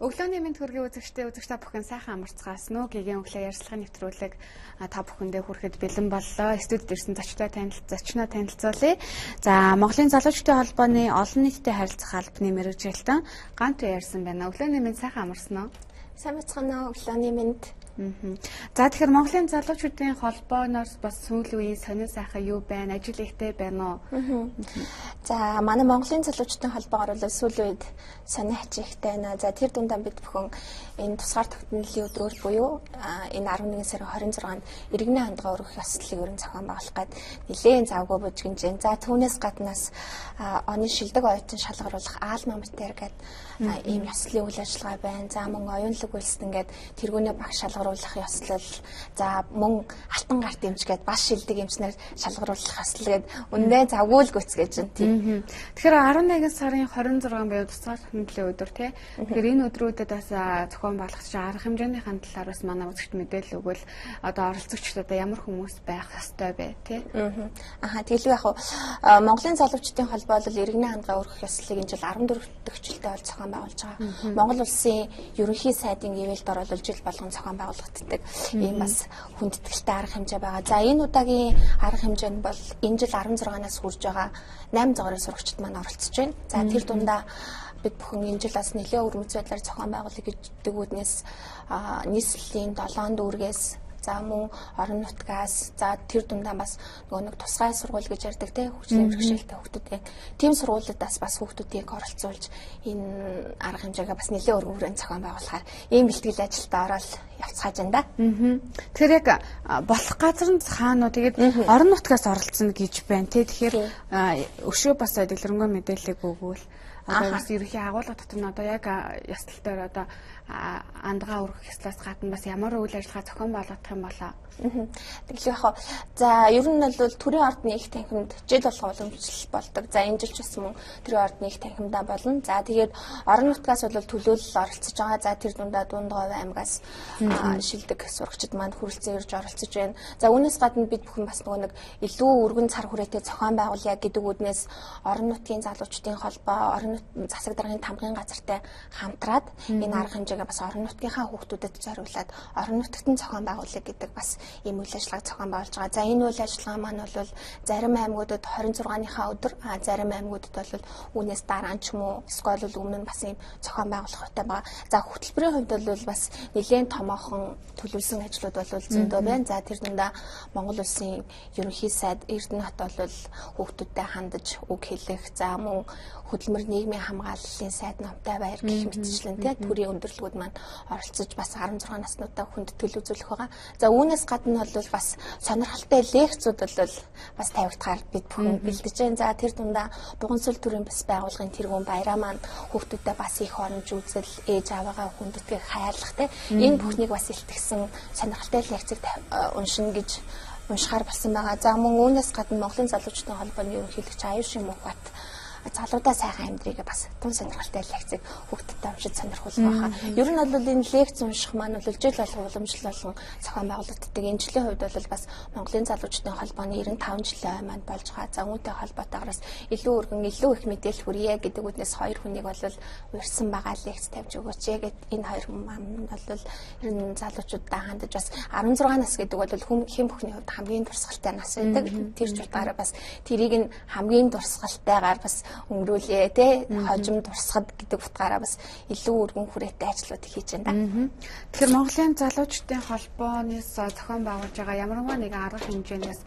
Өглөөний мэнд хүргэе үзэгч та бүхэн сайхан амарцгаас нөөгийн өглөө ярилцлагын нэвтрүүлэг та бүхэндээ хүрэхэд бэлэн боллоо. Студид ирсэн зочноо танилцуулъя. За, Монголын залуучуудын холбооны олон нийтэд харилцах албаны мэргэжилтэн Гант ярьсан байна. Өглөөний мэнд сайхан амарсан уу? Сайн бацгаана уу? Өглөөний мэнд. За, тэгэхээр Монголын залуучуудын холбооноос бас сүүлийн үеийн сонир сайхан юу байна? Ажил ихтэй байна уу? За, манай Монголын залуучуудын холбоогоор бол сүүлийн үед сонир хичээхтэй байна. За, тэр дундаа бид бүхэн энэ тусгаар тогтнолын өдрөөр буюу энэ 11 сарын 26-нд иргэний хандгаа өргөх ёслолыг ерөн зохион байгуулах гээд нэлээд завгүй бужигнж байна. За, түүнээс гаднаас оны шилдэг оюутан шалгаруулах Аалма Матер гээд ийм ёслолын үйл ажиллагаа байна. За, мөн оюунлаг үйлсдэн гээд тэргүүний багш шалгаруулах ёслол. За, мөн алтан гарт эмч гээд бас шилдэг эмчнэр шалгаруулах ёслол гээд үнэндээ завгүй л гүцгээж байна тийм. Тэгэхээр 11 сарын 26 буюу тусгаар хөндлөлийн өдөр тий. Тэгэхээр энэ өдрүүдэд бас зохион байгуулагч арга хэмжээнийхэн талаар бас манай үзэгчд мэдээлэл өгвөл одоо оролцогчдод ямар хүмүүс байх ёстой бэ тий. Тэгэлгүй яг Монголын залуучуудын холбоо бол иргэний хандгаа өргөх ёслолыг энэ жил 14 дэх жилдээ бол зохион байгуулж байгаа. Монгол улсын ерөнхий сайдын ивэлд оролцож жил болгон зохион байгуулагддаг. Ийм бас хүндэтгэлтэй арга хэмжээ байгаа. За, энэ удаагийн арга хэмжээ нь бол энэ жил 16-наас хүрж байгаа 8 загварын сурагчид маань оролцож байна. За, тэр дундаа бид бүхэн энэ жил бас нэлээд өрмөц байдлаар зохион байгуулах гэдэг үүднээс нийслэлийн 7 дүүргээс за мөн орон нутгаас за тэр дундаа бас нөгөө нэг тусгай сургууль гэж ярьдаг те хөгжлийн бэрхшээлтэй хүүхдүүдийн тийм сургуулиудаас бас хүүхдүүдийг оролцуулж энэ арга хэмжээгээ бас нэлээд өргөөрөнд зохион байгуулахаар ийм бэлтгэл ажилд ороод явцгааж байна да. Тэгэхээр яг болох газар нь хаана уу тэгээд орон нутгаас оролцсон гэж байна те. Тэгэхээр өшөө бас дэлгэрэнгүй мэдээлэл өгвөл одоо бас ерөнхий агуулга дотор нь одоо яг ястал дээр одоо андгаа өргөх ёслоос гадна бас ямар үйл ажиллагаа зохион байгуулах юм болоо. Тэгэлгүй яг за ер нь бол төрийн ордны их танхимд жил болго уламжлал болдог. За энэ жил ч бас мөн төрийн ордны их танхимдаа болно. За тэгээд орон нутгаас бол төлөөлөл оролцож байгаа. За тэр дундаа Дундгов аймгаас шилдэг сурагчид маань хүрэлцэн ирж оролцож байна. За үүнээс гадна бид бүхэн бас нөгөө нэг илүү өргөн цар хүрээтэй зохион байгуулъя гэдэг үднээс орон нутгийн залуучдын холбоо, орон засаг даргын тамгын газартай хамтраад энэ арга хэмжээгээ бас орон нутгийнхаа хүүхдүүдэд зориулаад орон нутагт нь зохион байгуулъя гэдэг бас ийм үйл ажиллагааг зохион байгуулж байгаа. За энэ үйл ажиллагаа маань бол зарим аймагуудад 26-ныхаа өдөр, зарим аймагуудад бол үүнээс дараа ч юм уу эсвэл өмнө нь бас ийм зохион байгуулах хэрэгтэй байгаа. За хөтөлбөрийн хувьд бол бас нэлээд томоохон төлөвлөсөн ажлууд бол зөндөө байна. За тэр дундаа Монгол улсын ерөнхий сайд Эрдэнэт бол хүүхдүүдэд хандаж үг хэлэх, за мөн хөдөлмөр нийгмийн хамгааллын сайд намтай баяр гэх мэтчлэн төрийн өндөрлгүүд маань оролцож бас 16 наснуудаа хүнд төлөв үзүүлэх байгаа. За үүнээс гадна бол бас сонирхолтой лекцүүд бол бас тавигдахаар бид бүхэн бэлдэж байна. За тэр дундаа Бугансүл төрийн бас байгууллагын тэргүүн баяраа маань хүүхдүүдэд бас их оромж үзэл, ээж аваагаа хүндэтгийг хайрлах энэ бүхнийг бас илтгэсэн сонирхолтой лекцийг уншина гэж уншихаар болсон байгаа. За мөн үүнээс гадна Монголын залуучдын холбооны ерөнхийлөгч Аюушин Мухбат залуудаа сайхан амьдрыг бас тун сонирхолтой лекцийг хүүхдэд уншиж сонирхуулах байхаа. Ер нь бол энэ лекц унших маань бол жил болго уламжлал болгон зохион байгуулагддаг. Энэ жилийн хувьд бол бас Монголын залуучдын холбооны 95 жилийн маань болж байгаа. За үүнтэй холбоотойгоос илүү өргөн илүү их мэдээлэл хүргье гэдэг үднээс хоёр хүнийг бол урьсан байгаа лекц тавьж өгөөч гэд энэ хоёр хүн маань бол ер нь залуучуудаа хандаж бас 16 нас гэдэг бол хэм бүхний хувьд хамгийн дурсгалтай нас байдаг. Тэр ч утгаараа бас тэрийг нь хамгийн дурсгалтайгаар бас өнгөрүүлээ хожим дурсгад гэдэг утгаараа бас илүү өргөн хүрээтэй ажлууд хийж байна да. Тэгэхээр Монголын залуучдын холбооноос зохион байгуулж байгаа ямарваа нэгэн арга хэмжээнээс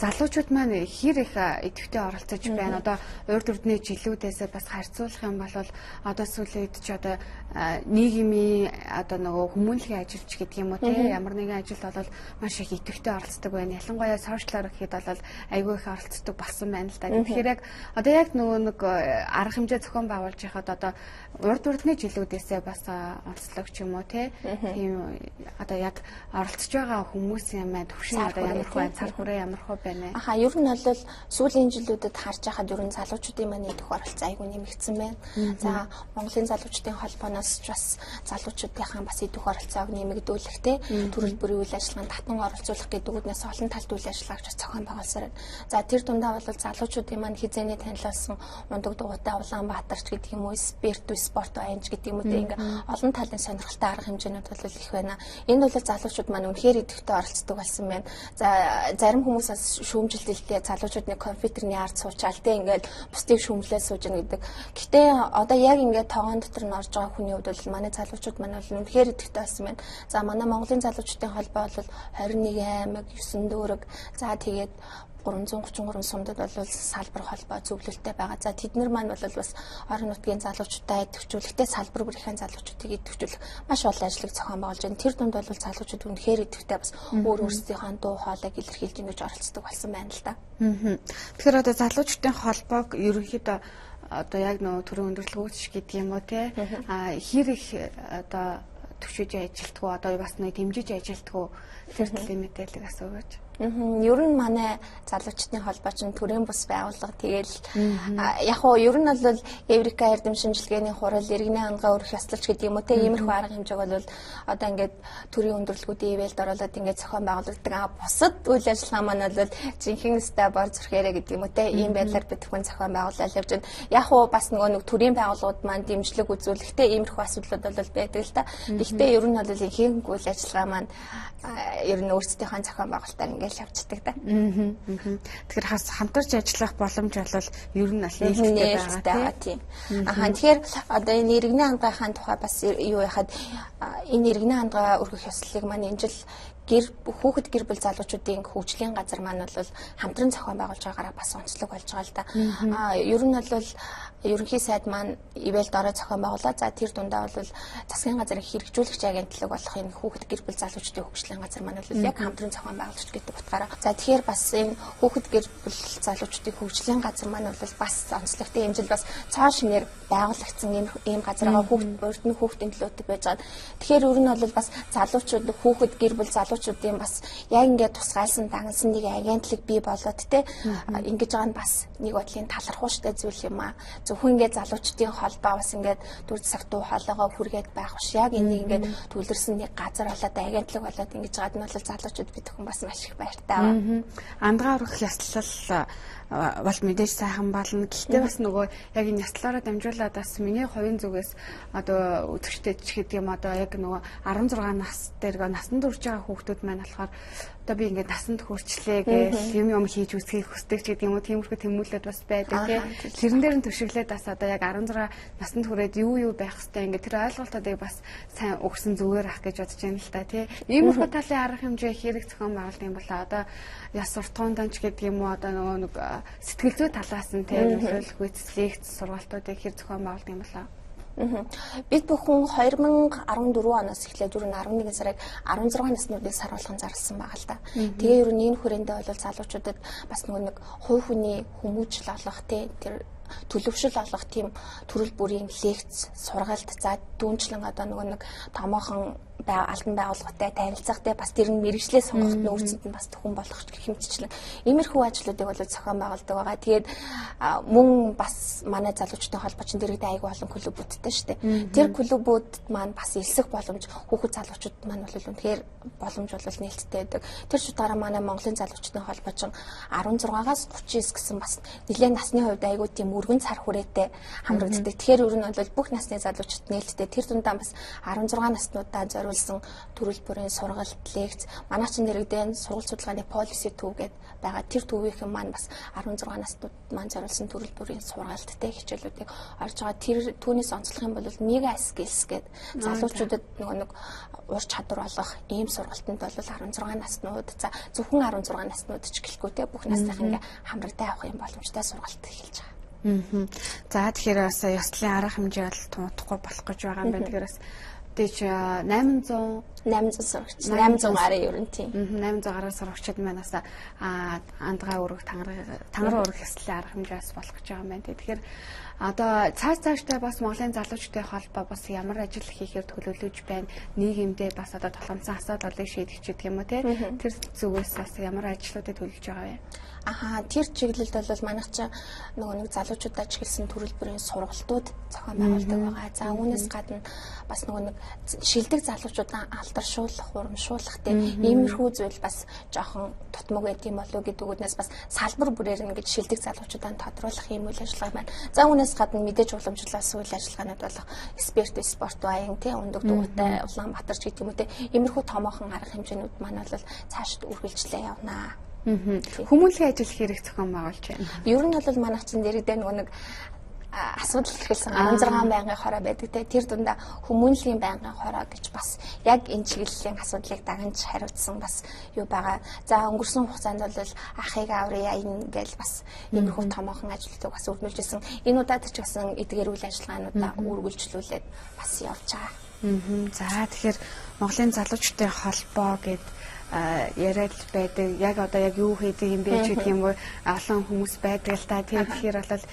залуучууд маань хэр их идэвхтэй оролцож байна. Одоо урд урдны жилүүдээс бас харьцуулах юм бол одоо сүүлийн үед ч одоо нийгмийн одоо нөгөө хүмүүнлэгийн ажилч гэдэг юм уу тийм ямар нэгэн ажилд бол маш их идэвхтэй оролцдог байна. Ялангуяа сошиалар гэхэд бол айгүй их оролцдог болсон байна л да. Тэгэхээр яг одоо яг нөгөө нэг арга хэмжээ зохион байгуулж байхад одоо урд урдны жилүүдээсээ бас онцлог ч юм уу тийм одоо яг оролцож байгаа хүмүүсийн маань төвшин одоо ямар хөө цар хүрээ ямар хөө байна. Ер нь бол сүүлийн жилүүдэд харж байхад ер нь залуучуудын маань идэх оролцоо айгүй нэмэгдсэн байна. За Монголын залуучуудын холбооноос ч бас залуучуудынхаа бас идэх оролцоог нэмэгдүүлэхтэй төрөл бүрийн үйл ажиллагаанд татан оролцуулах гэдэг үднээс олон талт үйл ажиллагааг зохион байгуулсаар байна. За тэр дундаа бол залуучуудын маань хизээний танилцуулсан Ундаг дугуйтай Улаанбаатарч гэдэг юм уу, Спирту спорт аянч гэдэг юм уу ингээ олон талын сонирхолтой арга хэмжээнүүд бол их байна. Энд бол залуучууд маань үнэхээр идэвхтэй оролцдог болсон байна. За зарим хүмүүсээс шүүмжилтэлтэй залуучуудны компьютерний ард суучаал те ингээд бусдыг шүүмжлээд сууж гэнэ гэдэг. Гэхдээ одоо яг ингээд тоогоон дотор нь орж байгаа хүний хувьд бол манай залуучууд маань бол үнэхээр идэвхтэй болсон байна. За манай Монголын залуучуудын холбоо бол 21 аймаг, 9 дүүрэг, за тэгээд 333 сумдад бол салбар холбоо зөвлөлттэй байгаа. За тэднэр маань бол бас орон нутгийн залуучуудаа идэвхжүүлэхдээ салбар бүрийн залуучуудыг идэвхжүүлэх маш олон ажлыг зохион байгуулж байна. Тэр дунд бол залуучууд үнэхээр идэвхтэй бас өөр өөрсдийнхөө дуу хоолойг илэрхийлж ингэж оролцдог болсон байна л да. Тэгэхээр одоо залуучуудын холбоог ерөнхийдөө одоо яг нөө төрийн өндөрлөгөөч гэдэг юм уу те хэр их одоо төвшөж ажилтгуу одоо бас нэг дэмжиж ажилтгуу тэр төлөв мэдээлэл асууж. Ер нь манай залуучдын холбоо чинь төрийн бус байгууллага тэгэл яг хоо ер нь бол Еврика эрдэм шинжилгээний хурал иргэний хангаа өрх ёслолч гэдэг юм уу те иймэрхүү арга хэмжээг бол одоо ингээд төрийн өндөрлөгүүдийн ивэлд оролоод ингээд зохион байгуулагддаг. Бусад үйл ажиллагаа маань бол жинхэнэ ста бор зүрхээрээ гэдэг юм уу те ийм байдлаар бид бүхэн зохион байгуулалт явж байна. Яг хоо бас нөгөө нэг төрийн байгууллагууд маань дэмжлэг үзүүлэхдээ иймэрхүү асуудлууд бол байдаг л та. Гэхдээ ер нь бол ихэнх үйл ажиллагаа маань ер нь өөрсдийнхөө зохион байгуулалтаар ингээд явцдаг да. Тэгэхээр хамтарч ажиллах боломж бол ер нь нээлттэй байгаа тийм. Тэгэхээр одоо энэ иргэний хангахын тухай бас юу яхад энэ иргэний хангаа өргөх ёслолыг маань энэ жил хүүхэд гэр бүл залуучуудын хөгжлийн газар маань бол хамтран зохион байгуулж байгаагаараа бас онцлог болж байгаа л да. Ер нь бол ерөнхий сайд маань ивэлд ороо зохион байгуулаад за тэр дундаа бол засгийн газрын хэрэгжүүлэгч агентлаг болох энэ хүүхэд гэр бүл залуучдын хөгжлийн газар маань бол яг хамтран зохион байгуулж гэдэг утгаараа за тэгэхээр бас энэ хүүхэд гэр бүл залуучдын хөгжлийн газар маань бол бас онцлогтой энэ жил бас цоо шинээр байгуулагдсан ийм газараа урд нь хүүхдийн төлөөтэй байж байгаа. Тэгэхээр ер нь бол бас залуучууд хүүхэд гэр бүл залуучуудын бас яг ингээд тусгайлсан дагнсан нэг агентлаг бий болоод те ингэж байгаа нь бас нэг бодлын талархууштай зүйл юм аа. Зөвхөн ингээд залуучдын холбоо бас ингээд дүр засаг дуу хоолойгоо хүргээд байх биш. Яг энийг ингээд төлөрсөн нэг газар болоод агентлаг болоод ингэж байгаад нь бол залуучууд бид бүхэн бас маш их баяртай байна. Андгаа өргөх ёслол бол мэдээж сайхан болно. Гэхдээ бас нөгөө яг энэ яслаараа дамжуулаад бас миний хувийн зүгээс одоо өдөрчтэй ч гэдэг юм одоо яг нөгөө 16 нас дээр насанд хүрч байгаа хүүхдүүд маань болохоор одоо би ингээд насанд хүрчлээ гэж юм хийж үсгийг хүсдэг ч гэдэг юм уу тиймэрхүү тэмүүлээд бас байдаг тийм. Тэрэн дээр нь төшөглөөд бас одоо яг 16 насанд хүрээд юу байх хэвээр ингээд тэр ойлголтуудыг бас сайн өгсөн зүгээр ах гэж бодож байна л та тийм. Иймэрхүү талын арга хэмжээ хэрэг зохион байгуулалт юм болоо одоо яс суртахуунданч гэдэг юм уу одоо нөгөө нэг сэтгэл зүй талаас нь тийм нөлөөлөх лекц сургалтуудыг хэр зохион байгуулалт юм болоо. Бид бүхэн 2014 оноос эхлээд ер нь 11 сарыг 16 наснуудыг саруулахын зарласан байгаа л да. Тэгээ ер нь энэ хүрээндээ бол залуучуудад бас нэг хувь хүний хүмүүжил олох тэр төлөвшил олох тийм төрөл бүрийн лекц сургалт за дүүнчлэн одоо нэг томоохон албан байгууллагатай танилцахтай бас тэр нь мэрэгчлээ сонгоход нь өөрсөнд нь бас төхөн болох хэмжээчлэн иймэрхүү ажлуудыг бол зохион байгуулдаг байгаа. Тэгээд мөн бас манай залуучдын холбоо чинь дэрэгдээ айгүй олон клубүүдтэй шүү дээ. Тэр клубүүд маань бас элсэх боломж хүүхэд залуучууд маань бол үнэхээр боломж бол нээлттэй байдаг. Тэр шудараа манай Монголын залуучдын холбоо чинь 16-аас 39 гэсэн бас нэлээд насны хувьд айгүй тийм өргөн цар хүрээтэй хамрагддаг. Тэгэхээр ер нь бол бүх насны залуучууд нээлттэй. Тэр дундаа бас 16 наснуудаа зориулсан төрөл бүрийн сургалт, лекц, манай чинь дэрэгдээ сургалт судалгааны policy төв гэдэг байгаа. Тэр төвийнхэн маань бас 16 наснууд маань зориулсан төрөл бүрийн сургалттай хичээлүүдийг орж байгаа. Тэр түүнээс онцлох юм бол mega skills гэдэг залуучуудад нэг ур чадвар олох ийм сургалтанд бол 16 наснууд за зөвхөн 16 наснууд ч гэлгүй те бүх насных ингээ хамрагтай авах юм боломжтой сургалт эхэлж байгаа. За тэгэхээр бас ёслолын арга хэмжээ бол тутахгүй болох гэж байгаа юм байна. Тэгэхээр бас мэдээж 800 сурагч 800 гаруй ер нь тийм. 800 гаруй сурагчид маань бас андгаа өргөх тангар өргөх ёслолын арга хэмжээс болох гэж байгаа юм байна. Тэгэхээр одоо цаашдаа бас Монголын залуучуудын холбоо бас ямар ажил хийхээр төлөвлөж байна, нийгэмдээ бас одоо толгомцсон асуудлыг шийдэх гэдэг юм уу те. Тэр зүгээс бас ямар ажлуудад төлөвлөж байгаа вэ? Тэр чиглэлд бол манайх ч нөгөө нэг залуучуудаа чиглэсэн төрөл бүрийн сургалтууд зохион байгуулдаг байгаа. За үүнээс гадна бас нөгөө нэг шилдэг залуучуудаа алдаршуулах, урамшуулах иймэрхүү зүйл бас жоохон тутмаг байд юм болов гэдэг үгнээс бас салбар бүрээр ингэж шилдэг залуучуудаа тодруулах юм үйл ажиллагаа байна. За үүнээс гадна мэдээж уламжлалаас үйл ажиллагаанууд болох спорт баян өндөг дугуйтай Улаанбаатар ч гэдэг юм уу иймэрхүү томоохон арга хэмжээнүүд маань бол цаашд үргэлжлээ явнаа. Хүмүүнлэгийн ажил хэрэг зохион байгуулж байна. Ер нь бол манайх чинь дэрэгдээ нөгөө нэг асуудал ихэлсэн 16 байнгын хороо байдаг те. Тэр дундаа хүмүүнлэгийн байнгын хороо гэж бас яг энэ чиглэлийн асуудлыг дагнж хариуцсан бас юу байгаа. За өнгөрсөн хугацаанд бол ахыг аврыа ингээл бас иймэрхүү томоохон ажлуудыг бас өрнүүлж исэн. Энэ удаад ч гэсэн эдгээр үйл ажиллагаануудаа үргэлжлүүлээд бас явж байгаа. За тэгэхээр Монголын залуучуудын холбоо гэдэг яриад байдаг. Яг одоо яг юу хийдэг юм бэ гэдэг юм уу олон хүмүүс байдаг л та. Тэгэхээр бол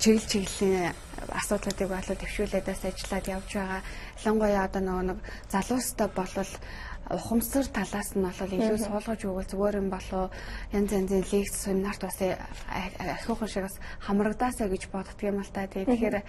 чиглэлийн асуудлуудыг болоод төвшүүлээд бас ажиллаад явж байгаа. Ялангуяа одоо нэг залуустай болвол ухамсар талаас нь бол илүү суулгаж өгвөл зүгээр юм болов янз янзын лекц семинарт бас ахиухан шиг бас хамрагдаасаа гэж боддог юм л та. Тэгэхээр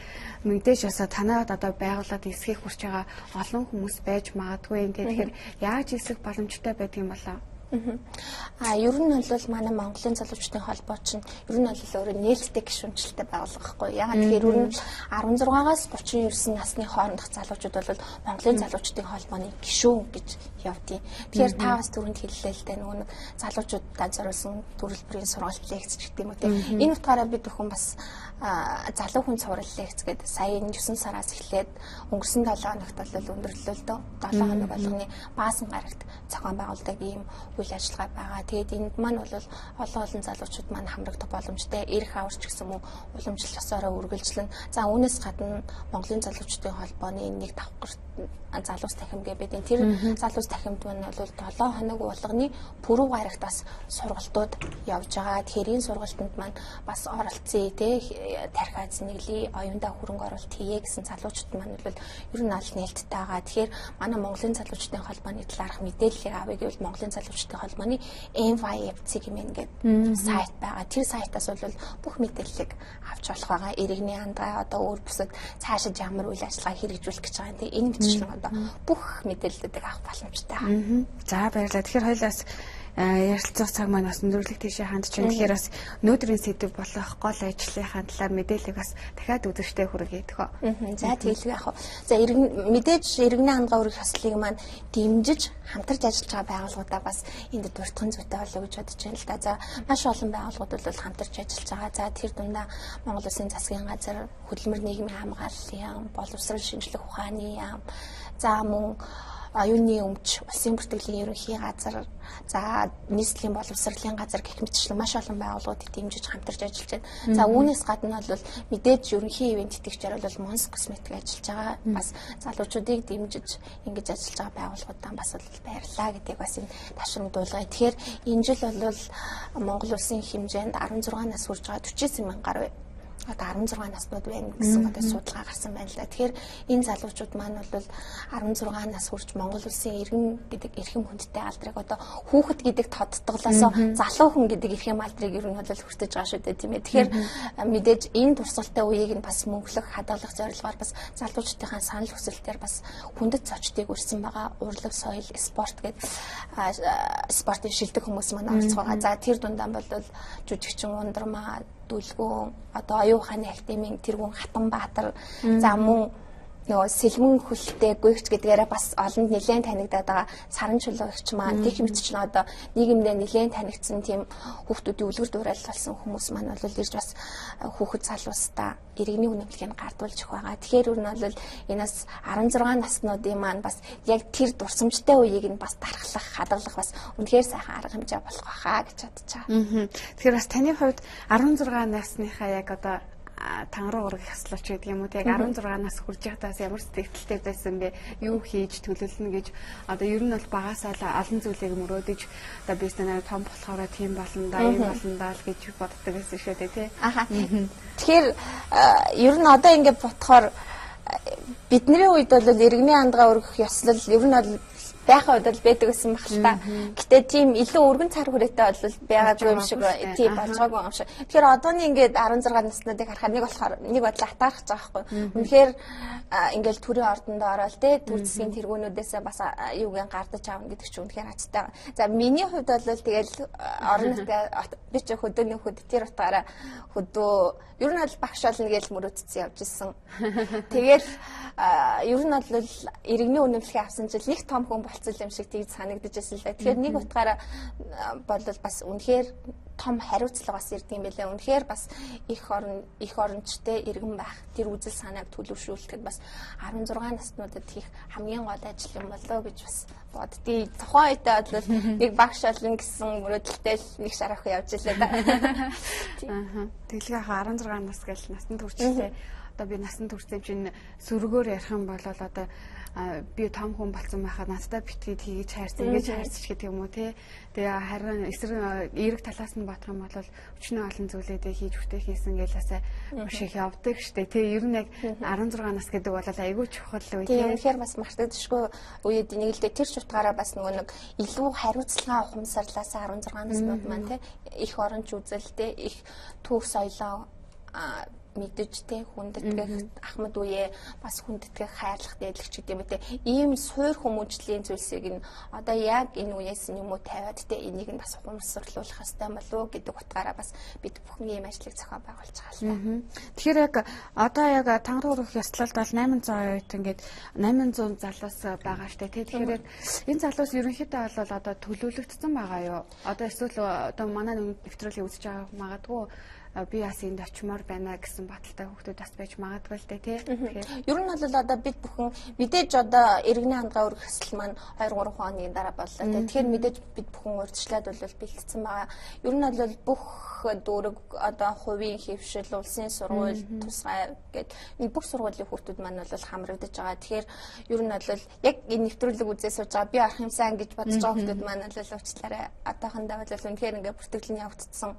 мэдээж бас танаад одоо байгууллагад эсхийг хүрч байгаа олон хүмүүс байж магадгүй юм. Тэгэхээр яаж эсэх боломжтой байдаг юм болоо? Ер нь бол манай Монголын залуучдын холбоо чинь ер нь бол өөрөө нээлттэй гишүүнчлэлтэй байгууллага байхгүй. Ягаад тэгэхээр ер нь 16-аас 39 насны хоорондох залуучууд бол Монголын залуучдын холбооны гишүүн гэж явдیں۔ Тэгэхээр та бас түрүүнд хэллээ л дээ нөгөө нэг залуучуудад зориулсан төрөл бүрийн сургалт лекц гэдэг юм уу те. Энэ утгаараа бид бүхэн бас залуу хүн сурал лекц гэдэг сая 9 сараас эхлээд өнгөрсөн 7 хоногт бол өндөрлөлтөө 7 хоног болгоны баасан гарагт зохион байгуулдаг ийм үйл ажиллагаа байгаа. Тэгээд энд маань бол олон залуучууд маань хамрагдах боломжтой. Эрх аварч гэсэн мөн уламжлалт ёсороо үргэлжлэн. За үүнээс гадна Монголын залуучдын холбооны нэг давхар залуус тахим гэдэг. Тэр залуус тахимд маань бол 7 хоног болгоны пүрэв гарагт бас сургалтууд явж байгаа. Тэгэхээр энэ сургалтанд маань бас оролцъё те тархи эзнэглэе, оюундаа хөрөнгө оруулалт хийе гэсэн залуучууд маань бол ер нь аль нээлттэй байгаа. Тэгэхээр манай Монголын залуучдын холбооны талаарх мэдээллийг авъя гэвэл Монголын залуучдын холбооны NYFC гэмээр сайт байгаа. Тэр сайтаас бол бүх мэдээллийг авч болох байгаа. Иргэний андгаа одоо өөр бусад цаашид ямар үйл ажиллагаа хэрэгжүүлэх гэж байгаа юм. Энэ мэтчлэн одоо бүх мэдээллүүдийг авах боломжтой. За баярлалаа. Тэгэхээр хоёлаас ярилцах цаг маань бас өндөрлөг тийшээ хандж байна. Тэгэхээр бас өнөөдрийн сэдв болох гол ажлынхаа талаар мэдээллийг бас дахиад үзэгчтэй хүргэе гэх. За тэгэлгүй яах вэ? За мэдээж иргэний андгаа өргөх ёслолыг маань дэмжиж хамтарч ажиллаж байгаа байгууллагуудаа бас энд дуртхан зүйтэй болов гэж бодож байна л да. За маш олон байгууллагууд бол хамтарч ажиллаж байгаа. За тэр дундаа Монгол Улсын засгийн газар, хөдөлмөр нийгмийн хамгааллын яам, боловсрол шинжлэх ухааны яам, за мөн оюуны өмч, улсын бүртгэлийн ерөнхий газар, за нийслэлийн боловсролын газар гэх мэтчлэн маш олон байгууллагуудыг дэмжиж хамтарч ажиллаж байна. За үүнээс гадна бол мэдээж ерөнхий ивент тэтгэгчээр бол Монс косметик ажиллаж байгаа. Бас залуучуудыг дэмжиж ингэж ажиллаж байгаа байгууллагуудаа бас баярлалаа гэдэг бас энэ ташрын дуулгая. Тэгэхээр энэ жил бол Монгол Улсын хэмжээнд 16 нас хүрж байгаа 49 мянга гаруй одоо 16 наснууд байна гэсэн одоо судалгаа гарсан байна л да. Тэгэхээр энэ залуучууд маань бол 16 нас хүрч Монгол Улсын иргэн гэдэг эрхэм хүндтэй алдрыг одоо хүүхэд гэдэг тодтоглосоо залуу хүн гэдэг эрхэм алдрыг ер нь бол хүртэж байгаа шүү дээ тийм ээ. Тэгэхээр мэдээж энэ туршилттай үеийг нь бас мөнгөлөх хадгалах зорилгоор бас залуучдынхаа санал хүсэлтээр бас хүндэт зочдыг өрсөн байгаа. Урлаг, соёл, спорт гэдэг спортын шилдэг хүмүүс маань оролцох байгаа. За тэр дундаа бол жүжигчин Ундрмаа, Дүлгүүн, одоо оюун ухааны академийн тэргүүн Хатанбаатар, за мөн нөгөө сэлмэн хөлтэй гүйгч гэдгээрээ бас олонд нэлээд танигдаад байгаа Саран чулуугч маань тех мэтчлэн одоо нийгэмдээ нэлээд танигдсан тийм хүүхдүүдийн үлгэр дуурайл болсон хүмүүс маань бол ирж бас хүүхэд залуустаа иргэний үнэмлэгийг гардуулж өгөх байгаа. Тэгэхээр өөр нь бол энэс 16 наснуудын маань бас яг тэр дурсамжтай үеийг нь бас дархлах, хадгалах бас үнэхээр сайхан арга хэмжээ болох байхаа гэж бодож байгаа. Тэгэхээр бас таны хувьд 16 насныхаа яг одоо тангар ураг яслаач гэдэг юм уу тэг 16 нас хүрж байхдаас ямар сэтгэлтэй байсан бэ? Юу хийж төлөвлөнө гэж одоо ер нь бол багасаа олон зүйлийг мөрөөдөж одоо би станаар том болохоор тийм болно да, ийм болно да л гэж боддог байсан шүү дээ тий. Тэгэхээр ер нь одоо ингээд бодохоор бидний үед бол иргэний хандгаа өргөх ёслол ер нь бол байхад бол байдаг гэсэн баг л та. Гэтэ тийм илүү өргөн цар хүрээтэй бол байгаагүй юм шиг тийм болж байгаагүй юм шиг. Тэгэхээр одооний ингээд 16 наснуудыг харахад нэг бодлоо атаарах гэж байгаа байхгүй. Үнэхээр ингээд төрийн ордонд ороод те төр засгийн тэргүүнүүдээс бас юугийн гардаж аавна гэдэг чинь үнэхээр хацтай. За миний хувьд бол тэгэл орон нутгаа би ч хөдөөний хөд тэр утгаараа хөдөө ер нь бол багш болно гэж мөрөөдсөн явж исэн. Тэгэл ер нь бол иргэний үнэмлэхийг авсан жил нэг том хүн болцол юм шиг тийг санагдаж байсан л да. Тэгэхээр нэг утгаараа бол бас үнэхээр том хариуцлага бас ирдэг юм байлаа. Үнэхээр бас их орончтой иргэн байх тэр үзэл санааг төлөвшүүлэхэд бас 16 наснуудад хийх хамгийн гол ажил юм болоо гэж бас боддгийг. Тухайн үедээ бол нэг багш олно гэсэн мөрөөдөлтэй нэг шарах явж илээ да. Тэглээ 16 нас гэж насанд хүрчлээ. Одоо би насанд хүрсэн чинь сөргөөр ярих юм бол одоо би том хүн болсон байхад надтай битгий хийж хайрцсан ингэж хайрцч гэдэг юм уу те. Тэгээ харин эсрэг эерэг талаас нь бодох юм бол өчнөө олон зүйлүүдээ хийж бүтээх хийсэн гэлээсээ маш их явдаг штэ. Тэгээ ер нь яг 16 нас гэдэг бол айгүй чухал үе. Тэгээ үнэхээр бас мартагдчихгүй үед нэг л дээ тэр ч утгаараа бас нөгөө нэг илүү хариуцлага ухамсарлаас 16 наснууд маань те их оронч үзэлтэй их түүх соёлоо мэдэж те хүндэтгэх ахмад үе бас хүндэтгэх хайрлах дээдлэгч гэдэг юм те ийм суур хүмүүжлийн зүйлсийг нь одоо яг энэ үеэс юм уу тавиад те энийг нь бас ухамсарлуулах хэрэгтэй болов уу гэдэг утгаараа бас бид бүхэн ийм ажлыг зохион байгуулж байгаа л та. Тэгэхээр яг одоо яг тангар урах ёслолд бол 800 оюут ингээд 800 залуус байгаа штэ те. Тэгэхээр яг энэ залуус ерөнхийдөө бол одоо төлөвлөгдсөн байгаа юу? Одоо эсвэл одоо манай нэвтрүүлгийг үзэж байгаа магадгүй би бас энд очимоор байна гэсэн баталтай хүүхдүүд бас байж магадгүй л дээ тий. Ер нь бол одоо бид бүхэн мэдээж одоо иргэний хандгаа өргөх хэсэл маань 2-3 хоногийн дараа боллоо. Тэгэхээр мэдээж бид бүхэн урьдчилаад бол бэлтгэсэн байгаа. Ер нь бол бүх дүүрэг одоо хувийн хэвшил, улсын сургууль, тусгай гэдэг энэ бүх сургуулийн хүүхдүүд маань бол хамрагдаж байгаа. Тэгэхээр ер нь бол яг энэ нэвтрүүлэг үзээ сууж байгаа би арах юмсан гэж бодож байгаа хүүхдүүд маань бол уучлаарай. Одоохондоо бол үнэхээр ингээ бүртгэл нь явагдсан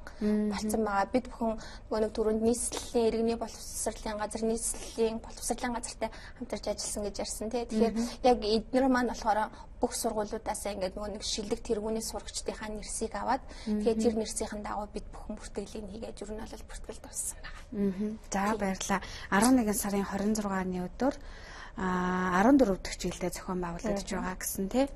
болсон байгаа. Бид нөгөө нэг түрүүнд нийслэлийн иргэний боловсролын газар нийслэлийн боловсролын газартай хамтарч ажилласан гэж ярьсан тий. Тэгэхээр яг эдгээр маань болохоор бүх сургуулиудаас ингээд нөгөө нэг шилдэг тэргүүний сурагчдынхаа нэрсийг аваад тэгээд тэр нэрсийн дагуу бид бүхэн бүртгэлийг хийгээд ер нь бол бүртгэл дууссан байна. За баярлалаа. 11 сарын 26-ны өдөр 14 дахь жилдээ зохион байгуулагдаж байгаа гэсэн тий.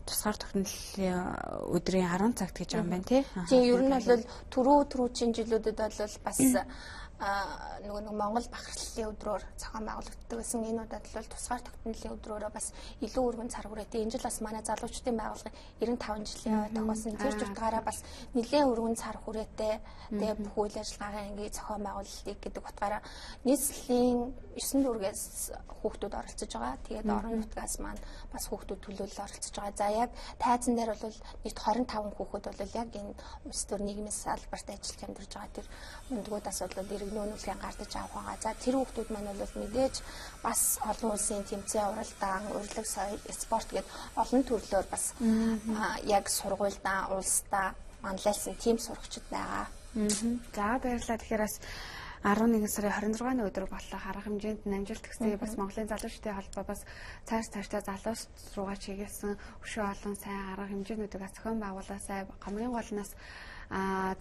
Тусгаар тогтнолын өдрийн 10 цагт гэж байгаа юм байна тий. Тийм ер нь бол түрүүчийн жилүүдэд бол бас нөгөө Монгол бахархлалын өдрөөр зохион байгуулагддаг гэсэн энэ удаад бол тусгаар тогтнолын өдрөөрөө бас илүү өргөн цар хүрээтэй энэ жил бас манай залуучдын байгууллагын 95 жилийн тохиолсон тэр утгаараа бас нэлээд өргөн цар хүрээтэй тэгээ бүх үйл ажиллагаагаа ингээ зохион байгуулалтыг гэдэг утгаараа нийслэлийн 9 дүүргээс хүүхдүүд оролцож байгаа. Тэгээд орон нутгаас маань бас хүүхдүүд төлөөлөл оролцож байгаа. За яг тайзан дээр бол нийт 25 хүүхэд бол яг энэ улс төр нийгмийн салбарт ажиллаж амьдарч байгаа. Тэр мундгуудаас бол иргэний үнэмлэхийг гардаж авах байгаа. За тэр хүүхдүүд маань бол мэдээж бас олон улсын тэмцээн уралдаан, урлаг соёл, спорт гэдэг олон төрлөөр бас яг сургуульдаа, улсдаа манлайлсан тим сурагчид байгаа. За баярлалаа. Тэгэхээр бас 11 сарын 26-ны өдөр боллоо арга хэмжээнд амжилт өгсөн бас Монголын залуучдын холбоо бас цаашдаа залуус руугаа чиглэсэн өшөө олон сайн арга хэмжээнүүдийг зохион байгуулаасай гомрын голноос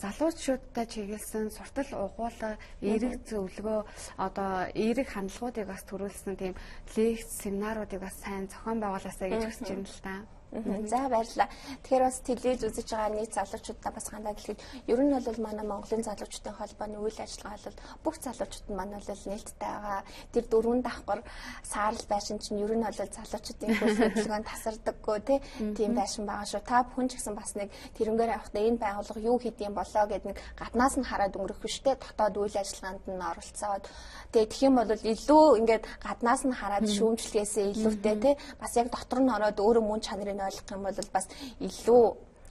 залуучуудтай чиглэсэн суртал угуулга эерэг зөвлөгөө одоо эерэг хандлагуудыг бас төрүүлсэн тийм лекц семинаруудыг бас сайн зохион байгуулаасай гэж хүсэж байна л та. За баярлалаа. Тэгэхээр бас телевиз үзэж байгаа нийт залуучуудаа бас хандаад хэлэхэд ер нь бол манай Монголын залуучдын холбооны үйл ажиллагаа бол бүх залуучууд маань бол нээлттэй байгаа. Тэр дөрвөн давхар саарл байшин чинь ер нь бол залуучдын хөдөлгөөнд тасардаггүй тийм байшин байгаа шүү. Та бүхэн ч гэсэн бас нэг тэрнгээр авахдаа энэ байгууллага юу хийдэм болоо гэдэг нэг гаднаас нь хараад өнгөрөх биштэй дотоод үйл ажиллагаанд нь оролцоод тэгэх юм бол илүү ингээд гаднаас нь хараад шүүмжлэхээсээ илүүтэй бас яг дотор нь ороод өөрөө мөн чанарыг ойлгох юм бол бас илүү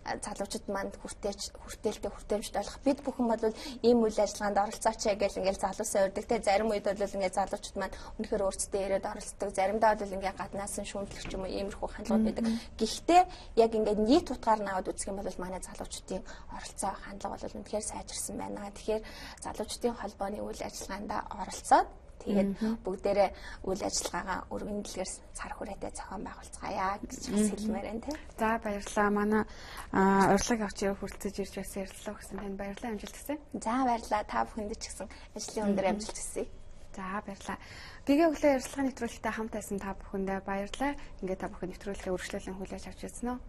залуучууд манд хүртээлтэй хүртээмжтэй болох. Бид бүхэн бол ийм үйл ажиллагаанд оролцооч гэж ингээл залуусаа урьдаг те. Зарим үед бол ингээл залуучууд манд үнэхээр өөрсдөө ирээд оролцдог. Заримдаа бол ингээл гаднаасан шүүмжлэх ч юм уу иймэрхүү хандлагууд байдаг. Гэхдээ яг ингээд нийт утгаар наваад үзэх юм бол манай залуучуудын оролцоо хандлага бол үнэхээр сайжирсан байна. Тэгэхээр залуучуудын холбооны үйл ажиллагаанд оролцоод тэгээд бүгдээрээ үйл ажиллагаагаа өргөн дэлгэрс цар хүрээтэй зохион байгуулцгаая гэж бас хэлмээр байна тийм. За баярлалаа. Манай урилгыг авч хүрэлцэж ирж бас ярилцлаа гэсэн танд баярлалаа, амжилт хүсье. За баярлалаа. Та бүхэнд ч гэсэн ажлын өндөр амжилт хүсье. За баярлалаа. Гэгээ өглөө ярилцлагын нэвтрүүлэгтээ хамт байсан та бүхэндээ баярлалаа. Ингээд та бүхэн нэвтрүүлгээ үргэлжлүүлэн хүлээж авч ирсэн үү?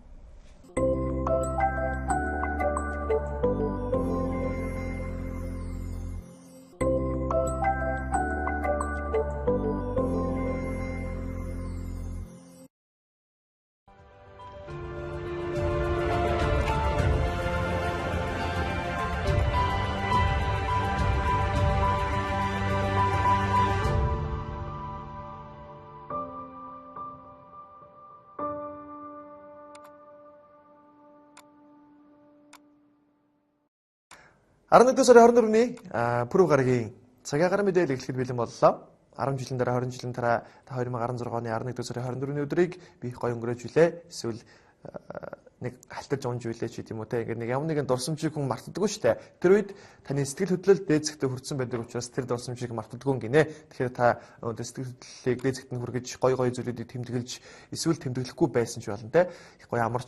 Сарын 24-ний пүрэв гарагийн цагийн агаар мэдээлэл эхлэхэд бэлэн боллоо. 10 жилийн дараа 20 жилийн дараа та 2016 оны 11 сарын 24-ний өдрийг би их гоё өнгөрөөж үлээ. Эсвэл нэг халтаж унж үлээ ч гэдэм үү те. Ингээд нэг ямар нэгэн дурсамжийг хүн мартдаггүй шүү дээ. Тэр үед таны сэтгэл хөдлөл дээд зэгтээ хүрсэн байдаг учраас тэр дурсамжийг мартдаггүй гинэ. Тэгэхээр та сэтгэл хөдлөлийг дээд зэгт нь хүргэж гоё зүйлүүдийг тэмдэглэж эсвэл тэмдэглэхгүй байсан ч болно те. Их гоё амарч